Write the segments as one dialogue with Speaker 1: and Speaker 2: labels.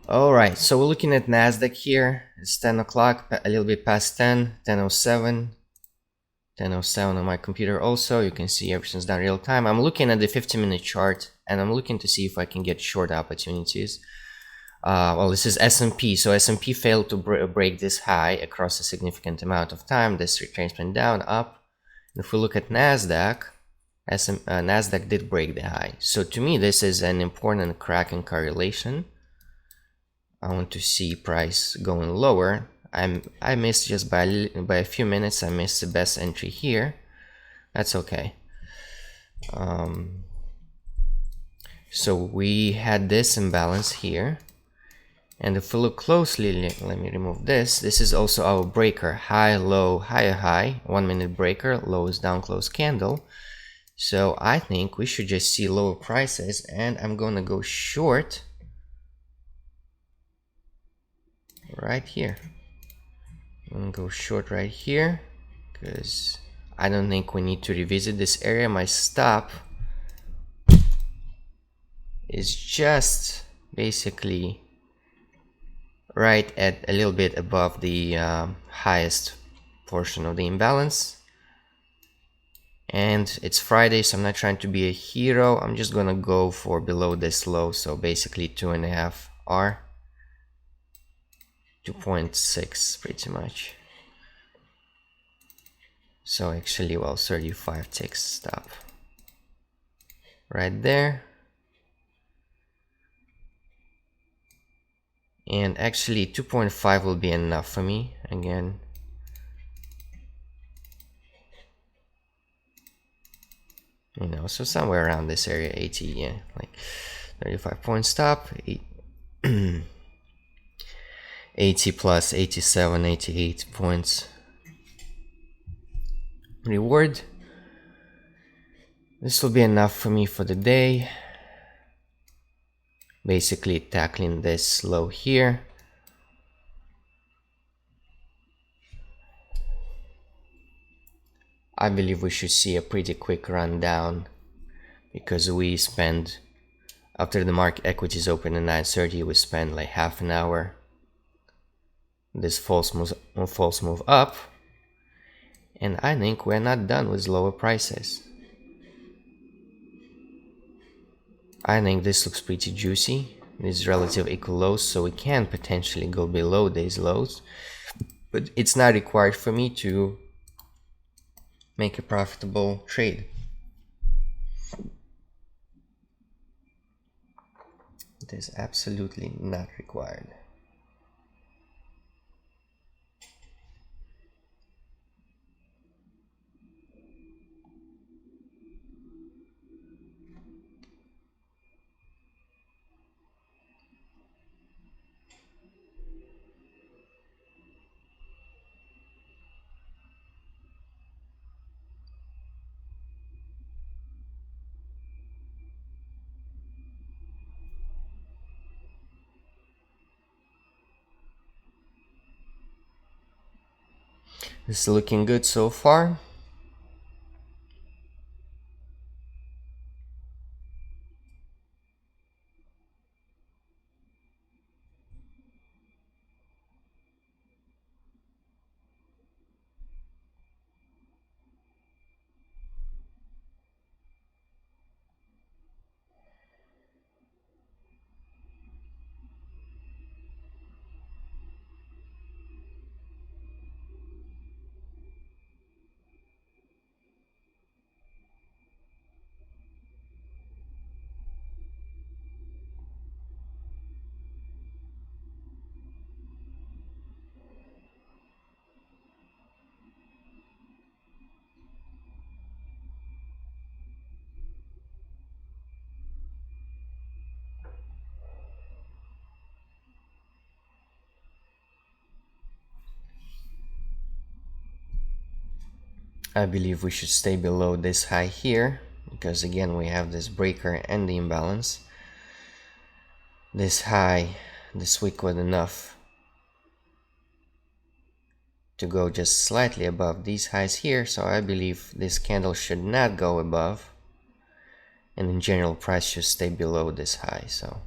Speaker 1: Alright, so we're looking at NASDAQ here. It's 10 o'clock, a little bit past 10, 10:07. 10:07 on my computer also. You can see everything's done real time. I'm looking at the 50-minute chart and I'm looking to see if I can get short opportunities. Well, this is SMT. So SMT failed to break this high across a significant amount of time. This retracement down, up. And if we look at NASDAQ, NASDAQ did break the high. So to me, this is an important crack in correlation. I want to see price going lower. I missed just by a few minutes. I missed the best entry here. That's okay. So we had this imbalance here. And if we look closely, let me remove this. This is also our breaker. High, low, higher, high. 1 minute breaker, lowest down close candle. So I think we should just see lower prices. And I'm going to go short right here. I'm going to go short right here because I don't think we need to revisit this area. My stop is just basically right at a little bit above the highest portion of the imbalance. And it's Friday, so I'm not trying to be a hero. I'm just gonna go for below this low, so basically 2.5 R, 2.6 pretty much. So actually, well, 35 ticks stop right there. And actually 2.5 will be enough for me again. You know, so somewhere around this area, 80, yeah, like 35 point stop, 80 plus 87, 88 points reward. This will be enough for me for the day. Basically tackling this low here. I believe we should see a pretty quick run down because we spend, after the market equities open at 9:30, we spend like half an hour. This false move up, and I think we're not done with lower prices. I think this looks pretty juicy. These relative equal lows, so we can potentially go below these lows, but it's not required for me to make a profitable trade. It is absolutely not required. This is looking good so far. I believe we should stay below this high here because again we have this breaker and the imbalance. This high this week was enough to go just slightly above these highs here, so I believe this candle should not go above, and in general price should stay below this high. So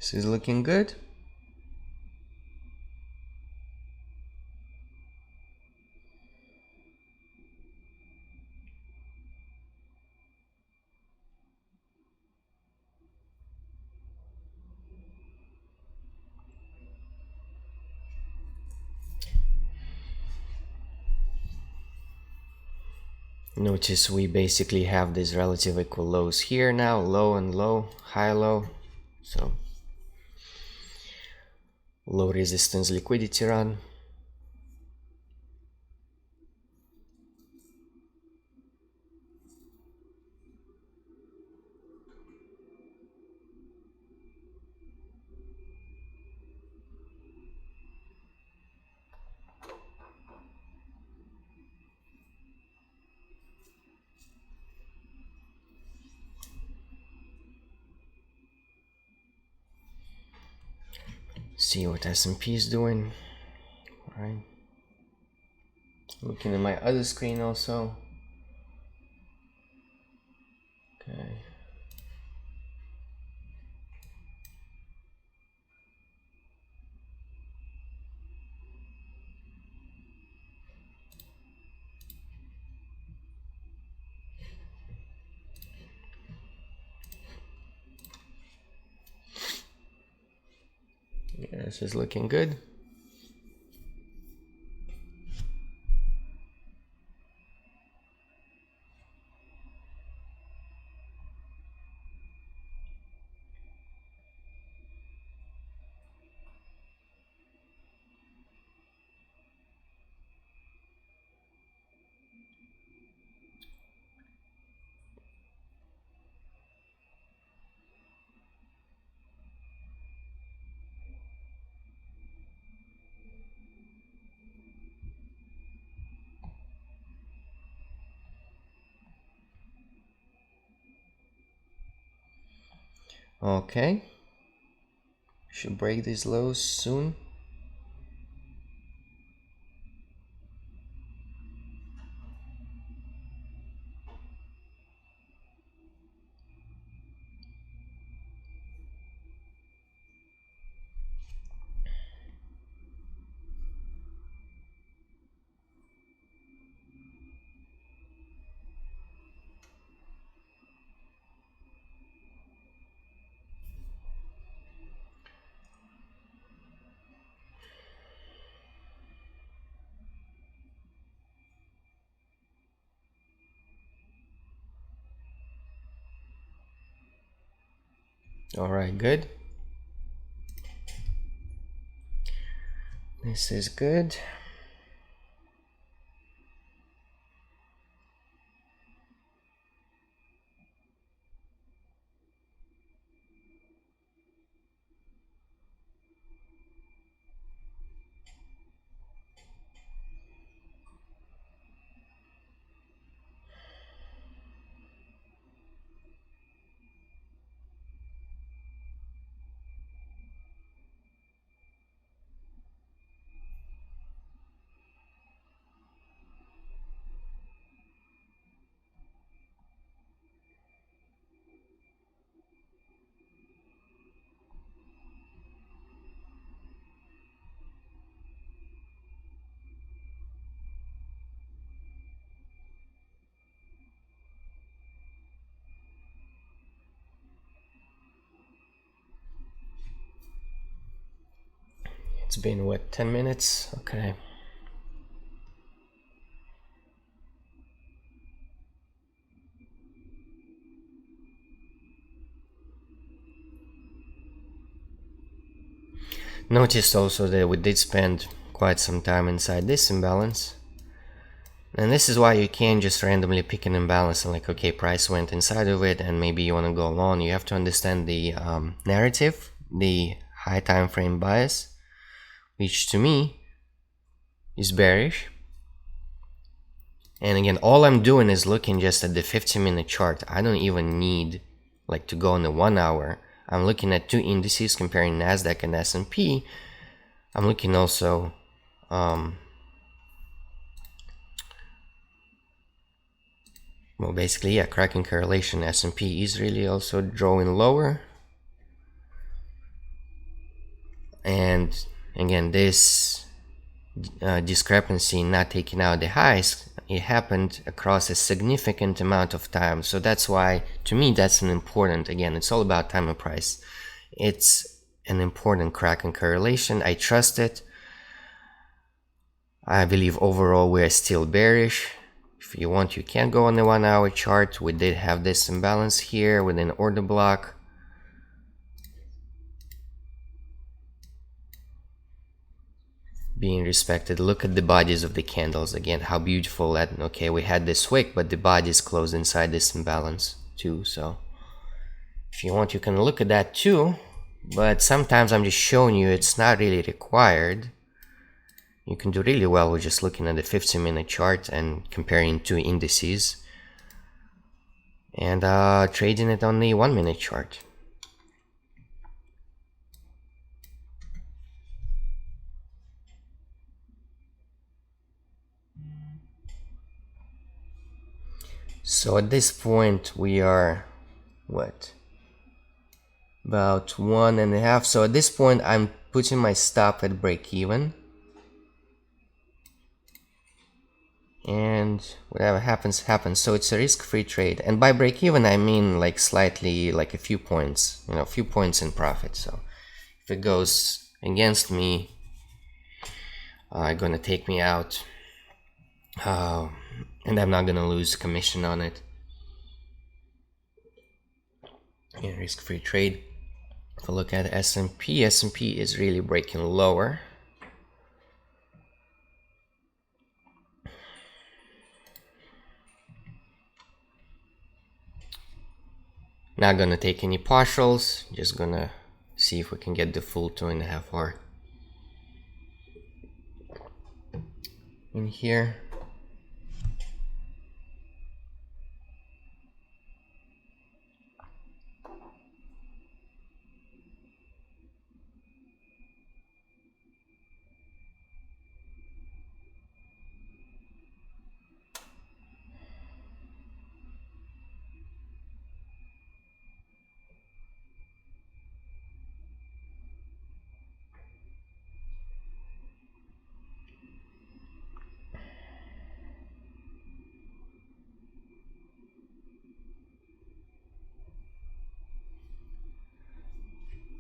Speaker 1: This is looking good. Notice we basically have these relative equal lows here now, low and low, high, low. So low resistance liquidity run. See what SMT is doing. All right. Looking at my other screen also. Okay. Yeah, this is looking good. Okay. Should break these lows soon. All right, good. This is good. It's been what, 10 minutes? Okay. Notice also that we did spend quite some time inside this imbalance. And this is why you can't just randomly pick an imbalance and like, okay, price went inside of it and maybe you want to go long. You have to understand the narrative, the high time frame bias, which to me is bearish. And again, all I'm doing is looking just at the 15-minute chart. I don't even need like to go on the 1 hour. I'm looking at two indices comparing NASDAQ and SMT. I'm looking also well, basically, yeah, cracking correlation. S&P is really also drawing lower. And again, this discrepancy not taking out the highs, it happened across a significant amount of time. So that's why, to me, that's an important, again, it's all about time and price. It's an important cracking correlation. I trust it. I believe overall we're still bearish. If you want, you can go on the 1 hour chart. We did have this imbalance here with an order block. Being respected. Look at the bodies of the candles again, how beautiful that. Okay, we had this wick, but the bodies closed inside this imbalance too. So if you want, you can look at that too, but sometimes I'm just showing you it's not really required. You can do really well with just looking at the 15-minute chart and comparing two indices and trading it on the 1-minute chart. So at this point we are what, about 1.5. So at this point I'm putting my stop at break even, and whatever happens happens. So it's a risk-free trade, and by break even I mean like slightly, like a few points, you know, a few points in profit. So if it goes against me, gonna take me out, and I'm not gonna lose commission on it. Yeah, risk-free trade. If I look at S&P, S&P is really breaking lower. Not gonna take any partials, just gonna see if we can get the full 2.5 hour in here.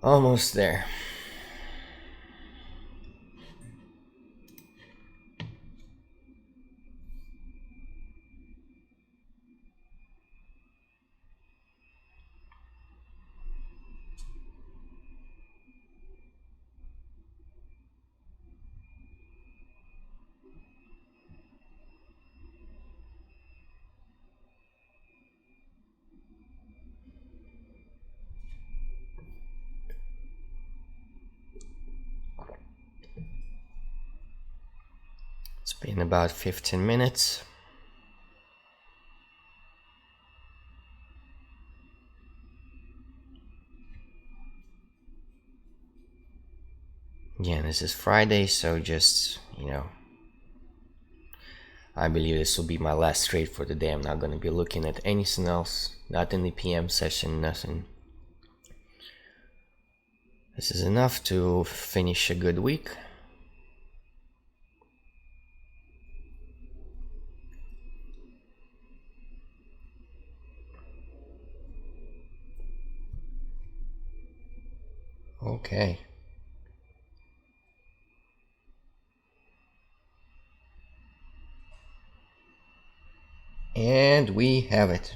Speaker 1: Almost there. It's been about 15 minutes. Again, this is Friday, so just, you know, I believe this will be my last trade for the day. I'm not going to be looking at anything else, not in the PM session, nothing. This is enough to finish a good week. Okay. And we have it.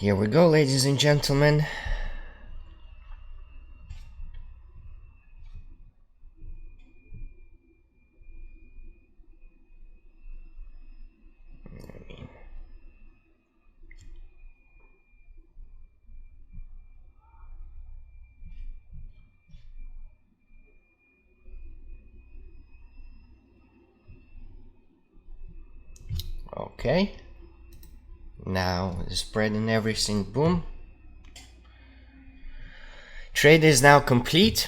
Speaker 1: Here we go, ladies and gentlemen. Okay. Now the spread and everything, boom. Trade is now complete.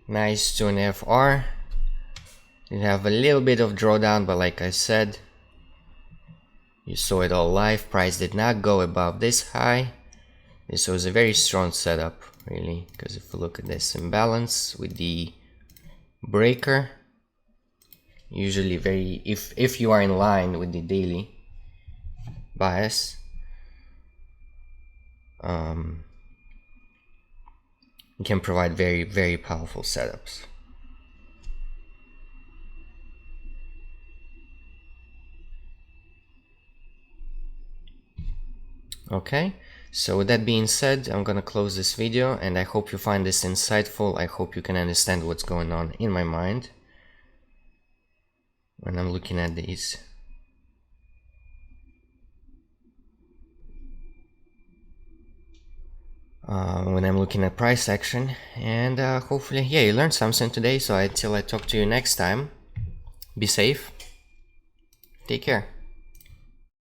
Speaker 1: Nice 2.5 R. You have a little bit of drawdown, but like I said, you saw it all live. Price did not go above this high. This was a very strong setup, really, because if you look at this imbalance with the breaker, usually very, if you are in line with the daily bias, you can provide very, very powerful setups. Okay, so with that being said, I'm gonna close this video, and I hope you find this insightful. I hope you can understand what's going on in my mind when I'm looking at these. When I'm looking at price action, and hopefully, yeah, you learned something today. So until I talk to you next time, be safe, take care.